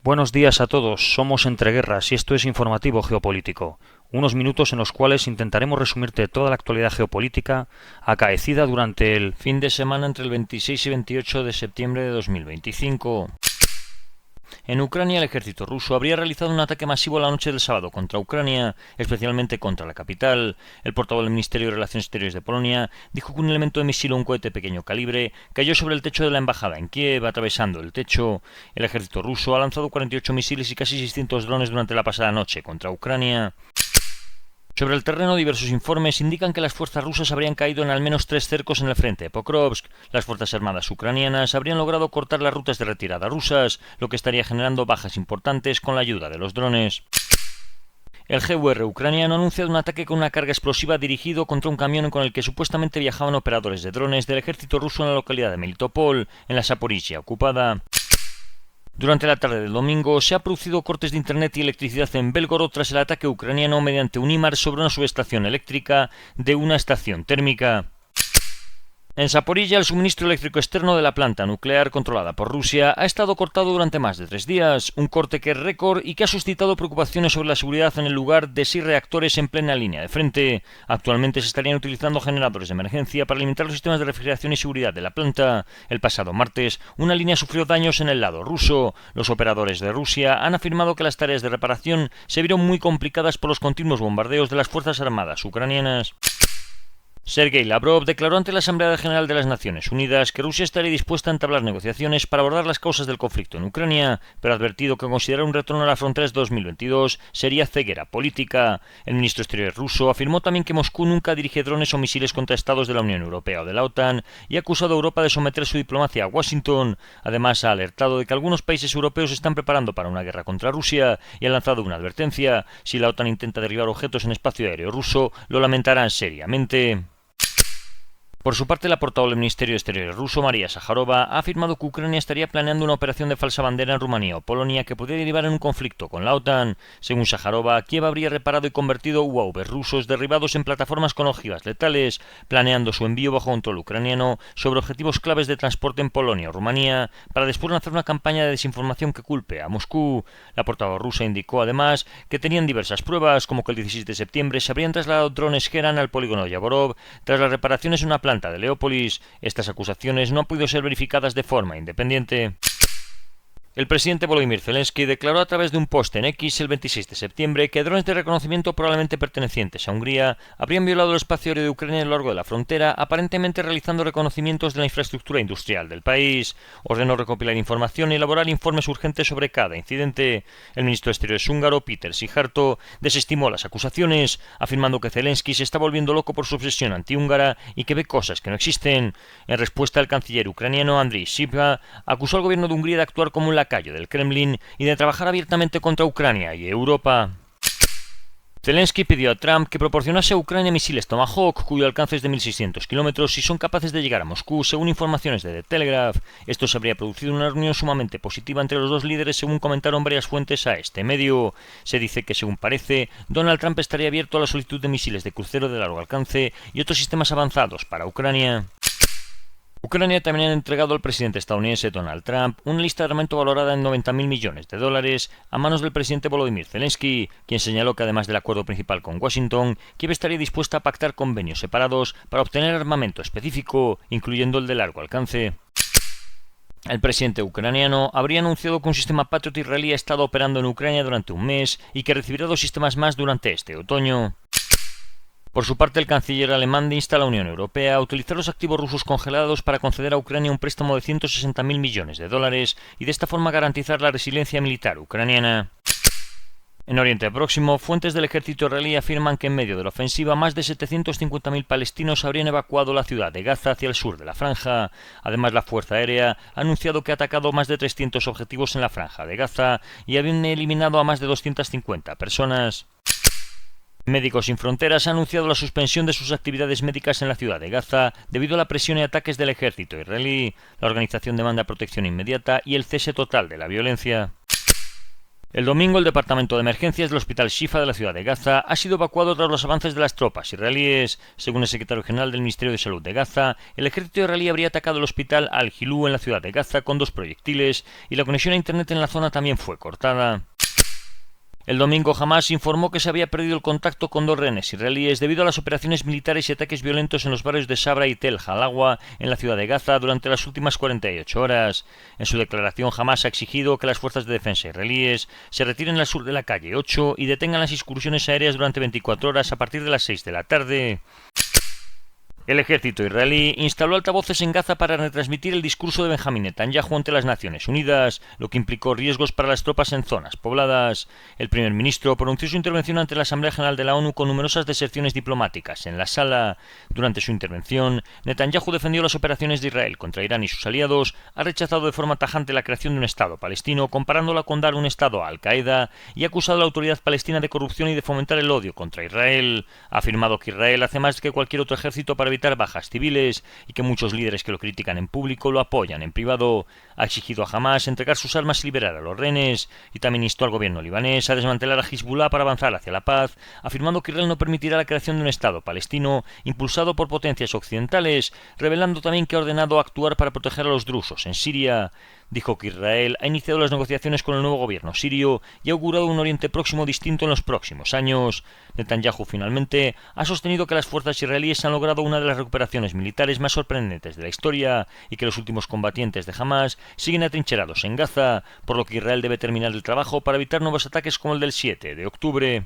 Buenos días a todos, somos Entreguerras y esto es Informativo Geopolítico, unos minutos en los cuales intentaremos resumirte toda la actualidad geopolítica acaecida durante el fin de semana entre el 26 y 28 de septiembre de 2025. En Ucrania, el ejército ruso habría realizado un ataque masivo la noche del sábado contra Ucrania, especialmente contra la capital. El portavoz del Ministerio de Relaciones Exteriores de Polonia dijo que un elemento de misil o un cohete de pequeño calibre cayó sobre el techo de la embajada en Kiev, atravesando el techo. El ejército ruso ha lanzado 48 misiles y casi 600 drones durante la pasada noche contra Ucrania. Sobre el terreno, diversos informes indican que las fuerzas rusas habrían caído en al menos 3 cercos en el frente de Pokrovsk. Las fuerzas armadas ucranianas habrían logrado cortar las rutas de retirada rusas, lo que estaría generando bajas importantes con la ayuda de los drones. El GUR ucraniano ha anunciado un ataque con una carga explosiva dirigido contra un camión con el que supuestamente viajaban operadores de drones del ejército ruso en la localidad de Melitopol, en la Zaporizhia ocupada. Durante la tarde del domingo se han producido cortes de internet y electricidad en Belgorod tras el ataque ucraniano mediante un IMAR sobre una subestación eléctrica de una estación térmica. En Zaporilla, el suministro eléctrico externo de la planta nuclear controlada por Rusia ha estado cortado durante más de 3 días, un corte que es récord y que ha suscitado preocupaciones sobre la seguridad en el lugar de 6 reactores en plena línea de frente. Actualmente se estarían utilizando generadores de emergencia para alimentar los sistemas de refrigeración y seguridad de la planta. El pasado martes, una línea sufrió daños en el lado ruso. Los operadores de Rusia han afirmado que las tareas de reparación se vieron muy complicadas por los continuos bombardeos de las Fuerzas Armadas ucranianas. Sergei Lavrov declaró ante la Asamblea General de las Naciones Unidas que Rusia estaría dispuesta a entablar negociaciones para abordar las causas del conflicto en Ucrania, pero ha advertido que considerar un retorno a las fronteras de 2022 sería ceguera política. El ministro exterior ruso afirmó también que Moscú nunca dirige drones o misiles contra estados de la Unión Europea o de la OTAN y ha acusado a Europa de someter su diplomacia a Washington. Además, ha alertado de que algunos países europeos se están preparando para una guerra contra Rusia y ha lanzado una advertencia: si la OTAN intenta derribar objetos en espacio aéreo ruso, lo lamentarán seriamente. Por su parte, la portavoz del Ministerio de Exteriores ruso, María Zaharova, ha afirmado que Ucrania estaría planeando una operación de falsa bandera en Rumanía o Polonia que podría derivar en un conflicto con la OTAN. Según Zaharova, Kiev habría reparado y convertido UAVs rusos derribados en plataformas con ojivas letales, planeando su envío bajo control ucraniano sobre objetivos claves de transporte en Polonia o Rumanía, para después lanzar una campaña de desinformación que culpe a Moscú. La portavoz rusa indicó además que tenían diversas pruebas, como que el 16 de septiembre se habrían trasladado drones Geran al polígono de Yavorov tras las reparaciones en una planta de Leópolis. Estas acusaciones no han podido ser verificadas de forma independiente. El presidente Volodymyr Zelensky declaró a través de un post en X el 26 de septiembre que drones de reconocimiento probablemente pertenecientes a Hungría habrían violado el espacio aéreo de Ucrania a lo largo de la frontera, aparentemente realizando reconocimientos de la infraestructura industrial del país. Ordenó recopilar información y elaborar informes urgentes sobre cada incidente. El ministro de Exteriores húngaro, Péter Szijjártó, desestimó las acusaciones, afirmando que Zelensky se está volviendo loco por su obsesión antihúngara y que ve cosas que no existen. En respuesta, el canciller ucraniano Andriy Sybiha acusó al gobierno de Hungría de actuar como un lacayo del Kremlin y de trabajar abiertamente contra Ucrania y Europa. Zelensky pidió a Trump que proporcionase a Ucrania misiles Tomahawk, cuyo alcance es de 1.600 kilómetros, y son capaces de llegar a Moscú, según informaciones de The Telegraph. Esto se habría producido en una reunión sumamente positiva entre los dos líderes, según comentaron varias fuentes a este medio. Se dice que, según parece, Donald Trump estaría abierto a la solicitud de misiles de crucero de largo alcance y otros sistemas avanzados para Ucrania. Ucrania también ha entregado al presidente estadounidense Donald Trump una lista de armamento valorada en 90.000 millones de dólares a manos del presidente Volodymyr Zelensky, quien señaló que además del acuerdo principal con Washington, Kiev estaría dispuesta a pactar convenios separados para obtener armamento específico, incluyendo el de largo alcance. El presidente ucraniano habría anunciado que un sistema Patriot israelí ha estado operando en Ucrania durante un mes y que recibirá 2 sistemas más durante este otoño. Por su parte, el canciller alemán insta a la Unión Europea a utilizar los activos rusos congelados para conceder a Ucrania un préstamo de 160.000 millones de dólares y de esta forma garantizar la resiliencia militar ucraniana. En Oriente Próximo, fuentes del ejército israelí afirman que en medio de la ofensiva más de 750.000 palestinos habrían evacuado la ciudad de Gaza hacia el sur de la franja. Además, la Fuerza Aérea ha anunciado que ha atacado más de 300 objetivos en la franja de Gaza y habían eliminado a más de 250 personas. Médicos Sin Fronteras ha anunciado la suspensión de sus actividades médicas en la ciudad de Gaza debido a la presión y ataques del ejército israelí. La organización demanda protección inmediata y el cese total de la violencia. El domingo, el Departamento de Emergencias del Hospital Shifa de la ciudad de Gaza ha sido evacuado tras los avances de las tropas israelíes. Según el secretario general del Ministerio de Salud de Gaza, el ejército israelí habría atacado el hospital Al-Hilú en la ciudad de Gaza con 2 proyectiles y la conexión a internet en la zona también fue cortada. El domingo Hamas informó que se había perdido el contacto con 2 rehenes israelíes debido a las operaciones militares y ataques violentos en los barrios de Sabra y Tel Halawa en la ciudad de Gaza durante las últimas 48 horas. En su declaración, Hamas ha exigido que las fuerzas de defensa israelíes se retiren al sur de la calle 8 y detengan las incursiones aéreas durante 24 horas a partir de las 6 de la tarde. El ejército israelí instaló altavoces en Gaza para retransmitir el discurso de Benjamín Netanyahu ante las Naciones Unidas, lo que implicó riesgos para las tropas en zonas pobladas. El primer ministro pronunció su intervención ante la Asamblea General de la ONU con numerosas deserciones diplomáticas en la sala. Durante su intervención, Netanyahu defendió las operaciones de Israel contra Irán y sus aliados, ha rechazado de forma tajante la creación de un Estado palestino, comparándola con dar un Estado a Al-Qaeda, y ha acusado a la autoridad palestina de corrupción y de fomentar el odio contra Israel. Ha afirmado que Israel hace más que cualquier otro ejército para evitar bajas civiles y que muchos líderes que lo critican en público lo apoyan en privado. Ha exigido a Hamas entregar sus armas y liberar a los rehenes, y también instó al gobierno libanés a desmantelar a Hezbollah para avanzar hacia la paz, afirmando que Israel no permitirá la creación de un Estado palestino impulsado por potencias occidentales, revelando también que ha ordenado actuar para proteger a los drusos en Siria. Dijo que Israel ha iniciado las negociaciones con el nuevo gobierno sirio y ha augurado un Oriente Próximo distinto en los próximos años. Netanyahu finalmente ha sostenido que las fuerzas israelíes han logrado una de las recuperaciones militares más sorprendentes de la historia y que los últimos combatientes de Hamas siguen atrincherados en Gaza, por lo que Israel debe terminar el trabajo para evitar nuevos ataques como el del 7 de octubre.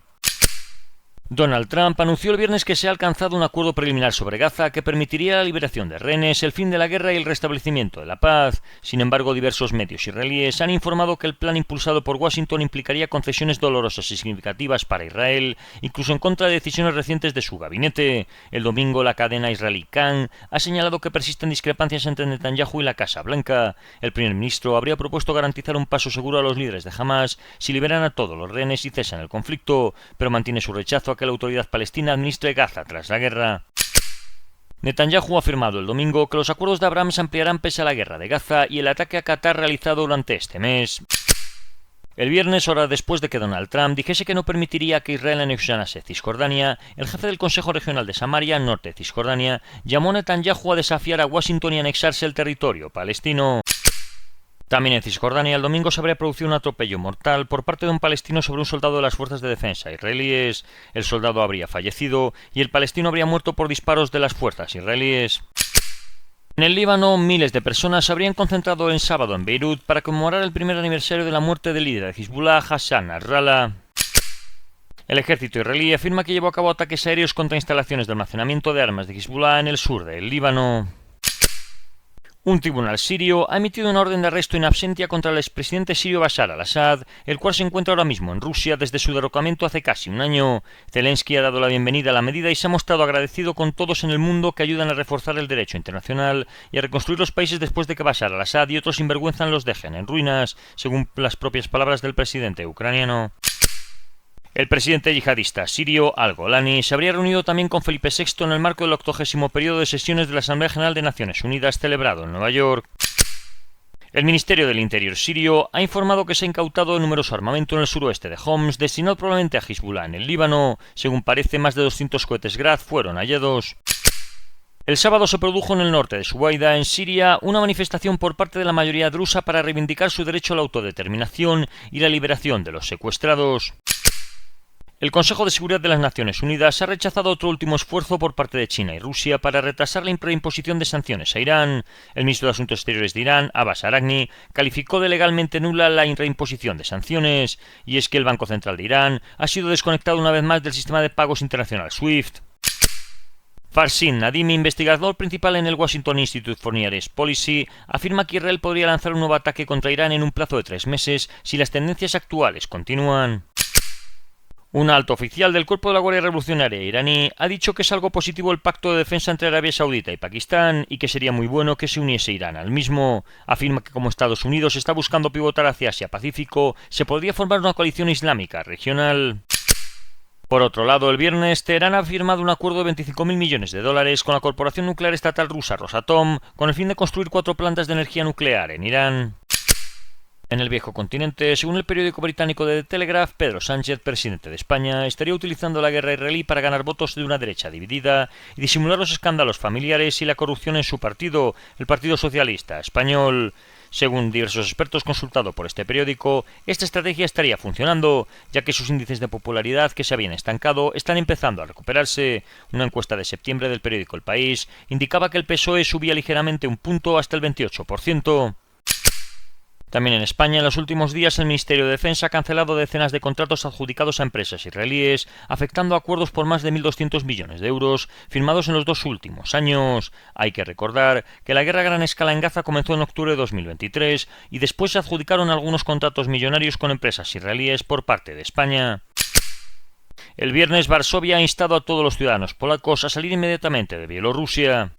Donald Trump anunció el viernes que se ha alcanzado un acuerdo preliminar sobre Gaza que permitiría la liberación de rehenes, el fin de la guerra y el restablecimiento de la paz. Sin embargo, diversos medios israelíes han informado que el plan impulsado por Washington implicaría concesiones dolorosas y significativas para Israel, incluso en contra de decisiones recientes de su gabinete. El domingo, la cadena israelí Kan ha señalado que persisten discrepancias entre Netanyahu y la Casa Blanca. El primer ministro habría propuesto garantizar un paso seguro a los líderes de Hamas si liberan a todos los rehenes y cesan el conflicto, pero mantiene su rechazo a que la autoridad palestina administre Gaza tras la guerra. Netanyahu ha afirmado el domingo que los acuerdos de Abraham se ampliarán pese a la guerra de Gaza y el ataque a Qatar realizado durante este mes. El viernes, horas después de que Donald Trump dijese que no permitiría que Israel anexionase Cisjordania, el jefe del Consejo Regional de Samaria, norte de Cisjordania, llamó a Netanyahu a desafiar a Washington y anexarse el territorio palestino. También en Cisjordania el domingo se habría producido un atropello mortal por parte de un palestino sobre un soldado de las fuerzas de defensa israelíes. El soldado habría fallecido y el palestino habría muerto por disparos de las fuerzas israelíes. En el Líbano, miles de personas se habrían concentrado el sábado en Beirut para conmemorar el primer aniversario de la muerte del líder de Hezbollah, Hassan Nasrallah. El ejército israelí afirma que llevó a cabo ataques aéreos contra instalaciones de almacenamiento de armas de Hezbollah en el sur del Líbano. Un tribunal sirio ha emitido una orden de arresto in absentia contra el expresidente sirio Bashar al-Assad, el cual se encuentra ahora mismo en Rusia desde su derrocamiento hace casi un año. Zelensky ha dado la bienvenida a la medida y se ha mostrado agradecido con todos en el mundo que ayudan a reforzar el derecho internacional y a reconstruir los países después de que Bashar al-Assad y otros sinvergüenzas los dejen en ruinas, según las propias palabras del presidente ucraniano. El presidente yihadista sirio Al-Golani se habría reunido también con Felipe VI en el marco del 80º periodo de sesiones de la Asamblea General de Naciones Unidas celebrado en Nueva York. El Ministerio del Interior sirio ha informado que se ha incautado numeroso armamento en el suroeste de Homs, destinado probablemente a Hezbollah en el Líbano. Según parece, más de 200 cohetes Grad fueron hallados. El sábado se produjo en el norte de Subaida, en Siria, una manifestación por parte de la mayoría drusa para reivindicar su derecho a la autodeterminación y la liberación de los secuestrados. El Consejo de Seguridad de las Naciones Unidas ha rechazado otro último esfuerzo por parte de China y Rusia para retrasar la imposición de sanciones a Irán. El ministro de Asuntos Exteriores de Irán, Abbas Araqni, calificó de legalmente nula la reimposición de sanciones, y es que el Banco Central de Irán ha sido desconectado una vez más del sistema de pagos internacional SWIFT. Farsin Nadimi, investigador principal en el Washington Institute for Near East Policy, afirma que Israel podría lanzar un nuevo ataque contra Irán en un plazo de 3 meses si las tendencias actuales continúan. Un alto oficial del Cuerpo de la Guardia Revolucionaria iraní ha dicho que es algo positivo el pacto de defensa entre Arabia Saudita y Pakistán y que sería muy bueno que se uniese Irán al mismo. Afirma que como Estados Unidos está buscando pivotar hacia Asia-Pacífico, se podría formar una coalición islámica regional. Por otro lado, el viernes, Teherán ha firmado un acuerdo de $25.000 millones con la corporación nuclear estatal rusa Rosatom con el fin de construir 4 plantas de energía nuclear en Irán. En el viejo continente, según el periódico británico The Telegraph, Pedro Sánchez, presidente de España, estaría utilizando la guerra israelí para ganar votos de una derecha dividida y disimular los escándalos familiares y la corrupción en su partido, el Partido Socialista Español. Según diversos expertos consultados por este periódico, esta estrategia estaría funcionando, ya que sus índices de popularidad, que se habían estancado, están empezando a recuperarse. Una encuesta de septiembre del periódico El País indicaba que el PSOE subía ligeramente un punto hasta el 28%. También en España, en los últimos días, el Ministerio de Defensa ha cancelado decenas de contratos adjudicados a empresas israelíes, afectando acuerdos por más de 1.200 millones de euros, firmados en los 2 últimos años. Hay que recordar que la guerra a gran escala en Gaza comenzó en octubre de 2023 y después se adjudicaron algunos contratos millonarios con empresas israelíes por parte de España. El viernes, Varsovia ha instado a todos los ciudadanos polacos a salir inmediatamente de Bielorrusia.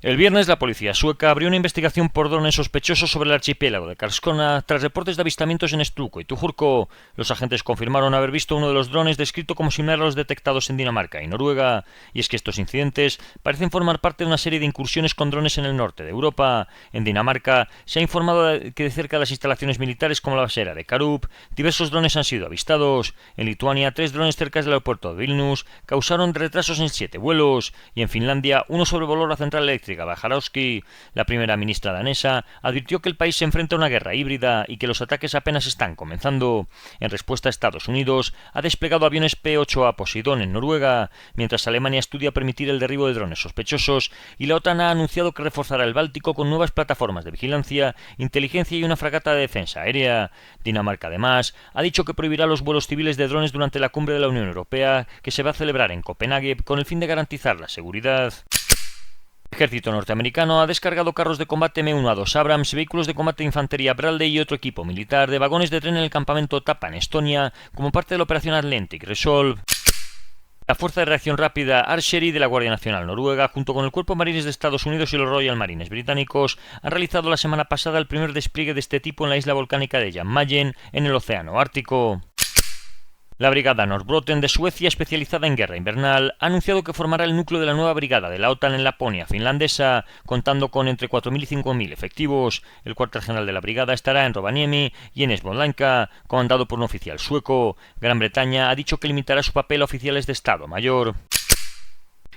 El viernes, la policía sueca abrió una investigación por drones sospechosos sobre el archipiélago de Karlskrona tras reportes de avistamientos en Estruco y Tujurco. Los agentes confirmaron haber visto uno de los drones descrito como similar a los detectados en Dinamarca y Noruega. Y es que estos incidentes parecen formar parte de una serie de incursiones con drones en el norte de Europa. En Dinamarca se ha informado que de cerca de las instalaciones militares como la basera de Karup, diversos drones han sido avistados. En Lituania, 3 drones cerca del aeropuerto de Vilnius causaron retrasos en 7 vuelos. Y en Finlandia, uno sobrevoló la central eléctrica Bajarowski. La primera ministra danesa advirtió que el país se enfrenta a una guerra híbrida y que los ataques apenas están comenzando. En respuesta, Estados Unidos ha desplegado aviones P-8A Poseidón en Noruega, mientras Alemania estudia permitir el derribo de drones sospechosos y la OTAN ha anunciado que reforzará el Báltico con nuevas plataformas de vigilancia, inteligencia y una fragata de defensa aérea. Dinamarca, además, ha dicho que prohibirá los vuelos civiles de drones durante la cumbre de la Unión Europea, que se va a celebrar en Copenhague con el fin de garantizar la seguridad. El ejército norteamericano ha descargado carros de combate M1A2 Abrams, vehículos de combate de infantería Bradley y otro equipo militar de vagones de tren en el campamento Tapa en Estonia como parte de la operación Atlantic Resolve. La Fuerza de Reacción Rápida Archery de la Guardia Nacional Noruega, junto con el Cuerpo Marines de Estados Unidos y los Royal Marines británicos, han realizado la semana pasada el primer despliegue de este tipo en la isla volcánica de Jan Mayen, en el Océano Ártico. La Brigada Norrbotten de Suecia, especializada en guerra invernal, ha anunciado que formará el núcleo de la nueva brigada de la OTAN en Laponia finlandesa, contando con entre 4.000 y 5.000 efectivos. El cuartel general de la brigada estará en Rovaniemi y en Esbonlanka, comandado por un oficial sueco. Gran Bretaña ha dicho que limitará su papel a oficiales de Estado Mayor.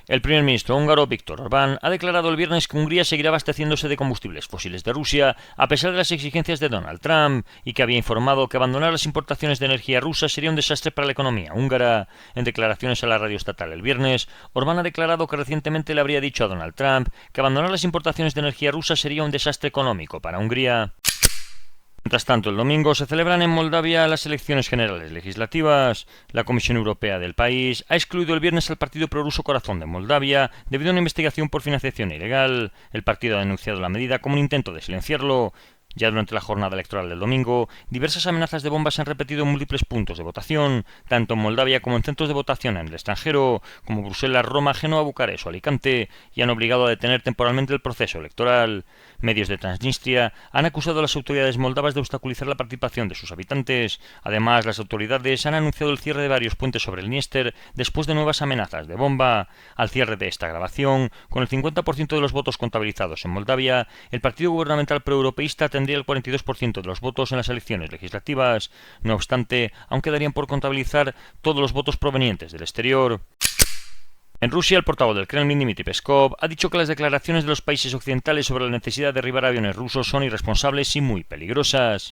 El primer ministro húngaro, Viktor Orbán, ha declarado el viernes que Hungría seguirá abasteciéndose de combustibles fósiles de Rusia a pesar de las exigencias de Donald Trump y que había informado que abandonar las importaciones de energía rusa sería un desastre para la economía húngara. En declaraciones a la radio estatal el viernes, Orbán ha declarado que recientemente le habría dicho a Donald Trump que abandonar las importaciones de energía rusa sería un desastre económico para Hungría. Mientras tanto, el domingo se celebran en Moldavia las elecciones generales legislativas. La Comisión Europea del país ha excluido el viernes al partido prorruso Corazón de Moldavia debido a una investigación por financiación ilegal. El partido ha denunciado la medida como un intento de silenciarlo. Ya durante la jornada electoral del domingo, diversas amenazas de bombas se han repetido en múltiples puntos de votación, tanto en Moldavia como en centros de votación en el extranjero, como Bruselas, Roma, Génova, Bucarest o Alicante, y han obligado a detener temporalmente el proceso electoral. Medios de Transnistria han acusado a las autoridades moldavas de obstaculizar la participación de sus habitantes. Además, las autoridades han anunciado el cierre de varios puentes sobre el Dniester después de nuevas amenazas de bomba. Al cierre de esta grabación, con el 50% de los votos contabilizados en Moldavia, el partido gubernamental proeuropeísta tendría el 42% de los votos en las elecciones legislativas. No obstante, aún quedarían por contabilizar todos los votos provenientes del exterior. En Rusia, el portavoz del Kremlin, Dmitry Peskov, ha dicho que las declaraciones de los países occidentales sobre la necesidad de derribar aviones rusos son irresponsables y muy peligrosas.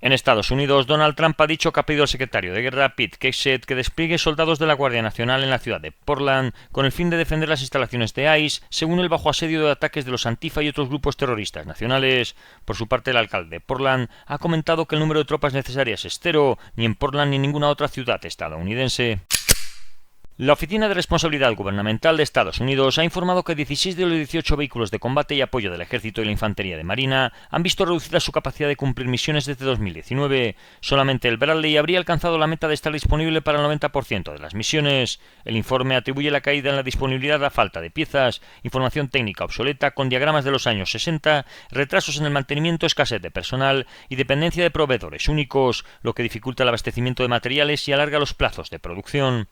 En Estados Unidos, Donald Trump ha dicho que ha pedido al secretario de Guerra, Pete Hegseth, que despliegue soldados de la Guardia Nacional en la ciudad de Portland con el fin de defender las instalaciones de ICE, según él, bajo asedio de ataques de los Antifa y otros grupos terroristas nacionales. Por su parte, el alcalde de Portland ha comentado que el número de tropas necesarias es cero, ni en Portland ni en ninguna otra ciudad estadounidense. La Oficina de Responsabilidad Gubernamental de Estados Unidos ha informado que 16 de los 18 vehículos de combate y apoyo del Ejército y la Infantería de Marina han visto reducida su capacidad de cumplir misiones desde 2019. Solamente el Bradley habría alcanzado la meta de estar disponible para el 90% de las misiones. El informe atribuye la caída en la disponibilidad a falta de piezas, información técnica obsoleta con diagramas de los años 60, retrasos en el mantenimiento, escasez de personal y dependencia de proveedores únicos, lo que dificulta el abastecimiento de materiales y alarga los plazos de producción.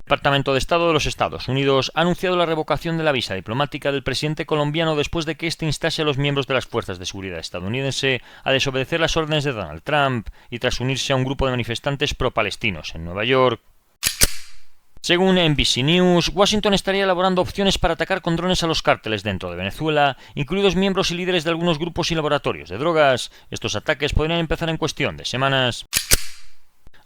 El Departamento de Estado de los Estados Unidos ha anunciado la revocación de la visa diplomática del presidente colombiano después de que éste instase a los miembros de las fuerzas de seguridad estadounidense a desobedecer las órdenes de Donald Trump y tras unirse a un grupo de manifestantes pro-palestinos en Nueva York. Según NBC News, Washington estaría elaborando opciones para atacar con drones a los cárteles dentro de Venezuela, incluidos miembros y líderes de algunos grupos y laboratorios de drogas. Estos ataques podrían empezar en cuestión de semanas.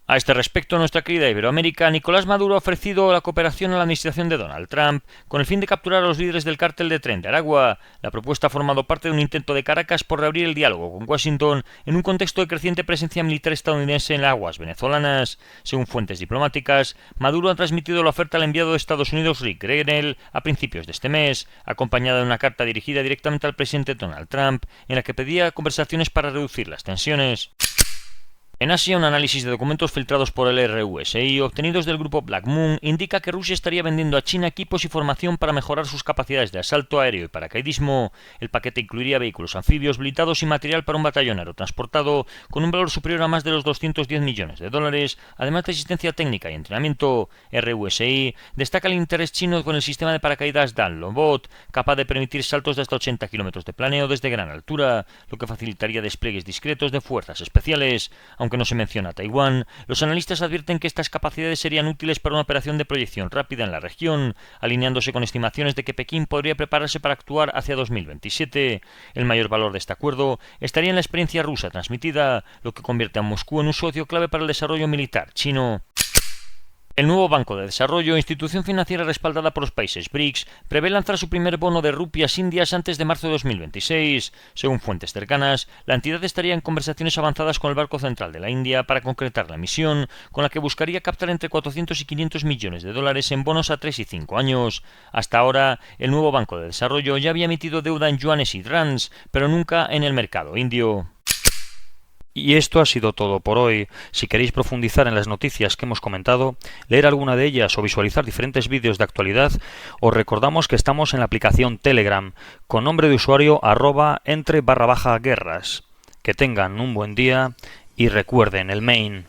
A este respecto, nuestra querida Iberoamérica, Nicolás Maduro ha ofrecido la cooperación a la administración de Donald Trump con el fin de capturar a los líderes del cártel de Tren de Aragua. La propuesta ha formado parte de un intento de Caracas por reabrir el diálogo con Washington en un contexto de creciente presencia militar estadounidense en las aguas venezolanas. Según fuentes diplomáticas, Maduro ha transmitido la oferta al enviado de Estados Unidos Rick Grenell a principios de este mes, acompañada de una carta dirigida directamente al presidente Donald Trump, en la que pedía conversaciones para reducir las tensiones. En Asia, un análisis de documentos filtrados por el RUSI obtenidos del grupo Black Moon indica que Rusia estaría vendiendo a China equipos y formación para mejorar sus capacidades de asalto aéreo y paracaidismo. El paquete incluiría vehículos anfibios, blindados y material para un batallón aerotransportado con un valor superior a más de los $210 millones, además de asistencia técnica y entrenamiento. RUSI destaca el interés chino con el sistema de paracaídas Danlobot, capaz de permitir saltos de hasta 80 kilómetros de planeo desde gran altura, lo que facilitaría despliegues discretos de fuerzas especiales. Aunque no se menciona a Taiwán, los analistas advierten que estas capacidades serían útiles para una operación de proyección rápida en la región, alineándose con estimaciones de que Pekín podría prepararse para actuar hacia 2027. El mayor valor de este acuerdo estaría en la experiencia rusa transmitida, lo que convierte a Moscú en un socio clave para el desarrollo militar chino. El nuevo Banco de Desarrollo, institución financiera respaldada por los países BRICS, prevé lanzar su primer bono de rupias indias antes de marzo de 2026. Según fuentes cercanas, la entidad estaría en conversaciones avanzadas con el Banco Central de la India para concretar la emisión, con la que buscaría captar entre 400 y 500 millones de dólares en bonos a 3 y 5 años. Hasta ahora, el nuevo Banco de Desarrollo ya había emitido deuda en yuanes y rands, pero nunca en el mercado indio. Y esto ha sido todo por hoy. Si queréis profundizar en las noticias que hemos comentado, leer alguna de ellas o visualizar diferentes vídeos de actualidad, os recordamos que estamos en la aplicación Telegram, con nombre de usuario @entre_guerras. Que tengan un buen día y recuerden el main.